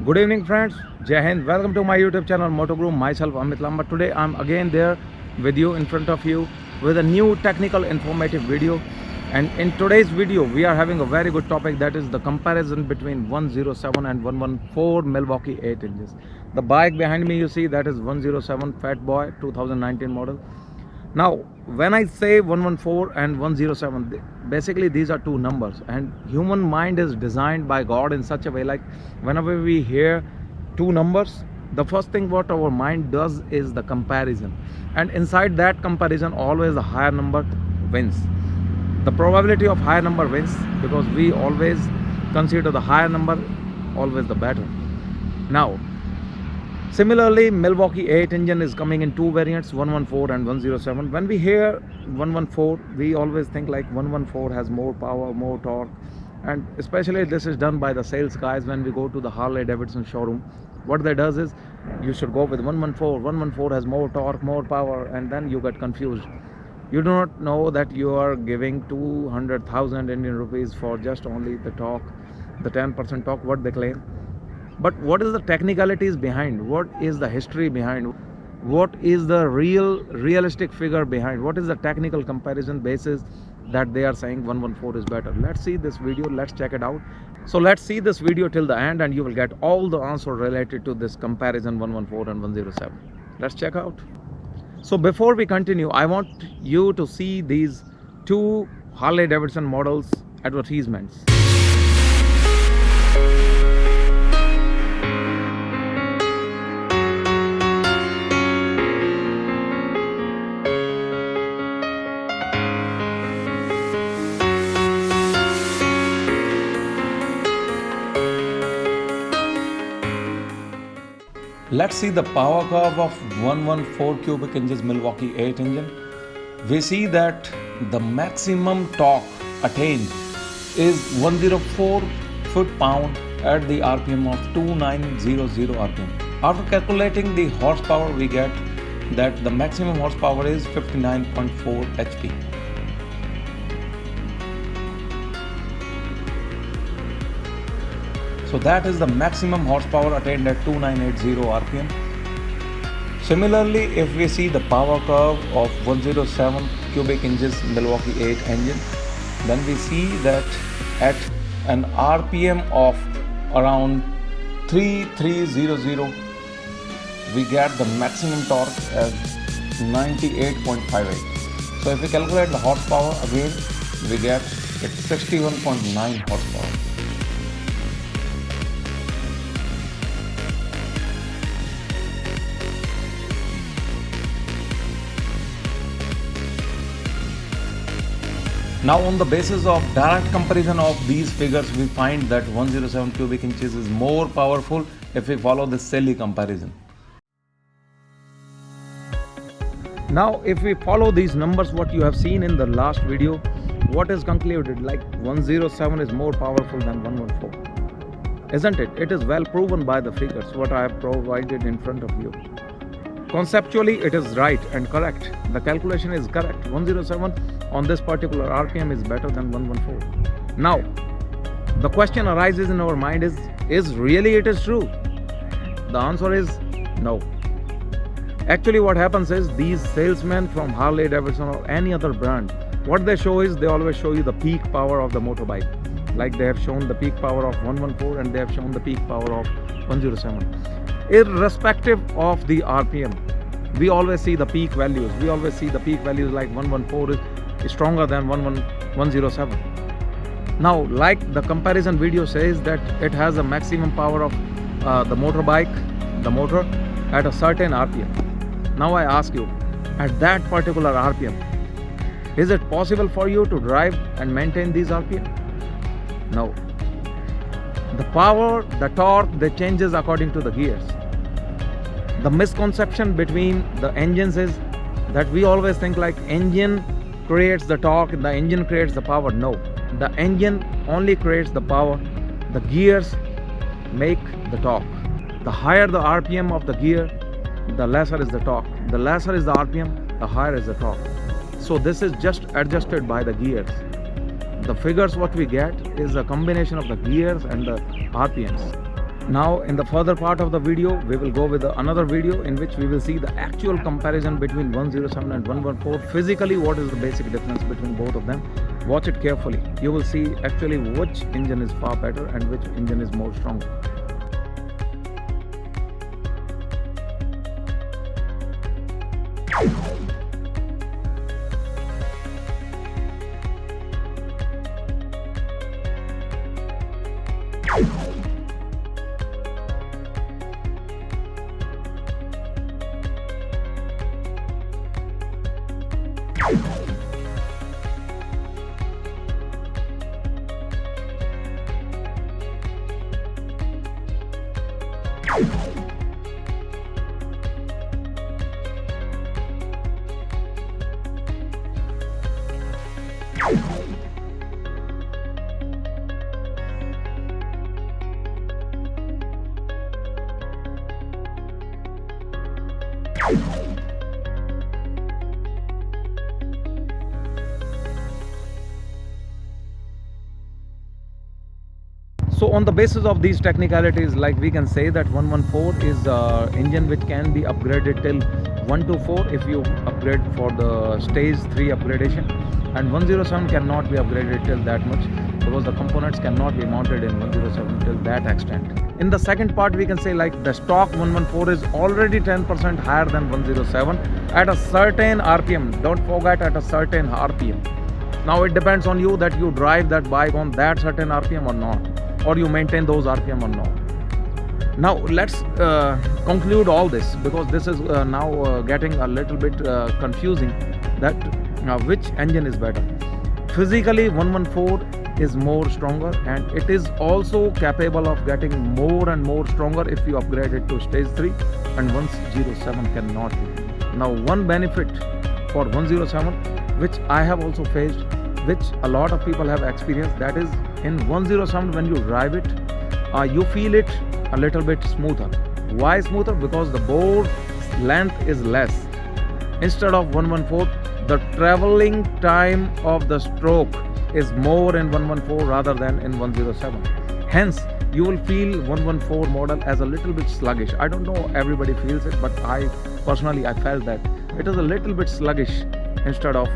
Good evening, friends. Jai Hind. Welcome to my YouTube channel Moto Guru. Myself Amit Lamba. Today I'm again there with you in front of you with a new technical informative video. And in today's video, we are having a very good topic, that is the comparison between 107 and 114 Milwaukee 8 inches. The bike behind me you see, that is 107 Fat Boy 2019 model. Now, when I say 114 and 107, basically these are two numbers, and human mind is designed by God in such a way, like whenever we hear two numbers, the first thing what our mind does is the comparison, and inside that comparison always the higher number wins. The probability of higher number wins because we always consider the higher number always the better. Now, similarly, Milwaukee 8 engine is coming in two variants, 114 and 107. When we hear 114, we always think like 114 has more power, more torque, and especially this is done by the sales guys. When we go to the Harley Davidson showroom, what they does is you should go with 114. 114 has more torque, more power, and then you get confused. You do not know that you are giving 200,000 Indian rupees for just only the torque, the 10% torque, what they claim. But what is the technicalities behind? What is the history behind? What is the realistic figure behind? What is the technical comparison basis that they are saying 114 is better? Let's see this video. Let's check it out. So let's see this video till the end and you will get all the answer related to this comparison 114 and 107. Let's check out. So before we continue, I want you to see these two Harley Davidson models advertisements. Let's see the power curve of 114 cubic inches Milwaukee 8 engine. We see that the maximum torque attained is 104 foot-pound at the RPM of 2900 RPM. After calculating the horsepower, we get that the maximum horsepower is 59.4 HP. So that is the maximum horsepower attained at 2980 RPM. Similarly, if we see the power curve of 107 cubic inches Milwaukee 8 engine, then we see that at an RPM of around 3300, we get the maximum torque as 98.58. So if we calculate the horsepower again, we get it's 61.9 horsepower. Now, on the basis of direct comparison of these figures, we find that 107 cubic inches is more powerful if we follow this silly comparison. Now, if we follow these numbers, what you have seen in the last video, what is concluded? Like 107 is more powerful than 114. Isn't it? It is well proven by the figures, what I have provided in front of you. Conceptually, it is right and correct. The calculation is correct. 107 on this particular RPM is better than 114. Now, the question arises in our mind is really it is true? The answer is no. Actually, what happens is these salesmen from Harley Davidson or any other brand, what they show is they always show you the peak power of the motorbike. Like they have shown the peak power of 114 and they have shown the peak power of 107. Irrespective of the RPM, we always see the peak values. We always see the peak values like 114 is stronger than 107. Now, like the comparison video says that it has a maximum power of the motorbike, the motor, at a certain RPM. Now I ask you, at that particular RPM, is it possible for you to drive and maintain these RPM? No. The power, the torque, they changes according to the gears. The misconception between the engines is that we always think like engine creates the torque, the engine creates the power. No, the engine only creates the power. The gears make the torque. The higher the RPM of the gear, the lesser is the torque. The lesser is the RPM, the higher is the torque. So this is just adjusted by the gears. The figures what we get is a combination of the gears and the RPMs. Now in the further part of the video, we will go with another video in which we will see the actual comparison between 107 and 114. Physically, what is the basic difference between both of them? Watch it carefully. You will see actually which engine is far better and which engine is more stronger. So on the basis of these technicalities, like we can say that 114 is engine which can be upgraded till 124 if you upgrade for the stage 3 upgradation, and 107 cannot be upgraded till that much because the components cannot be mounted in 107 till that extent. In the second part, we can say like the stock 114 is already 10% higher than 107 at a certain RPM. Don't forget, at a certain RPM. Now it depends on you that you drive that bike on that certain RPM or not, or you maintain those RPM or not. Now let's conclude all this, because this is now getting a little bit confusing, that which engine is better. Physically 114 is more stronger, and it is also capable of getting more and more stronger if you upgrade it to stage 3, and 107 cannot be. Now one benefit for 107 which I have also faced, which a lot of people have experienced, that is in 107 when you drive it, you feel it a little bit smoother. Why smoother? Because the bore length is less. Instead of 114, the traveling time of the stroke is more in 114 rather than in 107. Hence you will feel 114 model as a little bit sluggish. I don't know everybody feels it, but I personally felt that it is a little bit sluggish instead of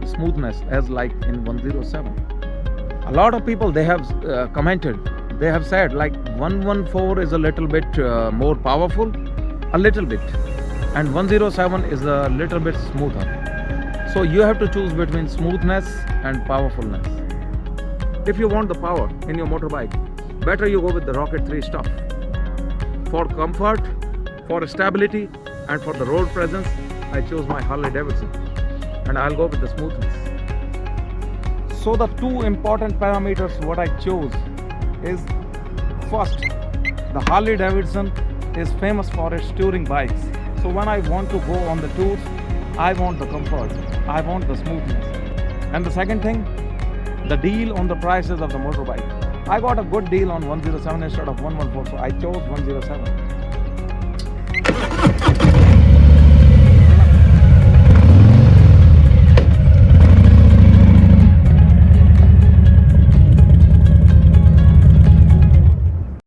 smoothness as like in 107. A lot of people, they have commented, they have said like 114 is a little bit more powerful, a little bit, and 107 is a little bit smoother. So you have to choose between smoothness and powerfulness. If you want the power in your motorbike, better you go with the Rocket 3 stuff. For comfort, for stability, and for the road presence, I chose my Harley Davidson, and I'll go with the smoothness. So the two important parameters what I chose is, first, the Harley Davidson is famous for its touring bikes. So when I want to go on the tours, I want the comfort, I want the smoothness. And the second thing, the deal on the prices of the motorbike. I got a good deal on 107 instead of 114, so I chose 107.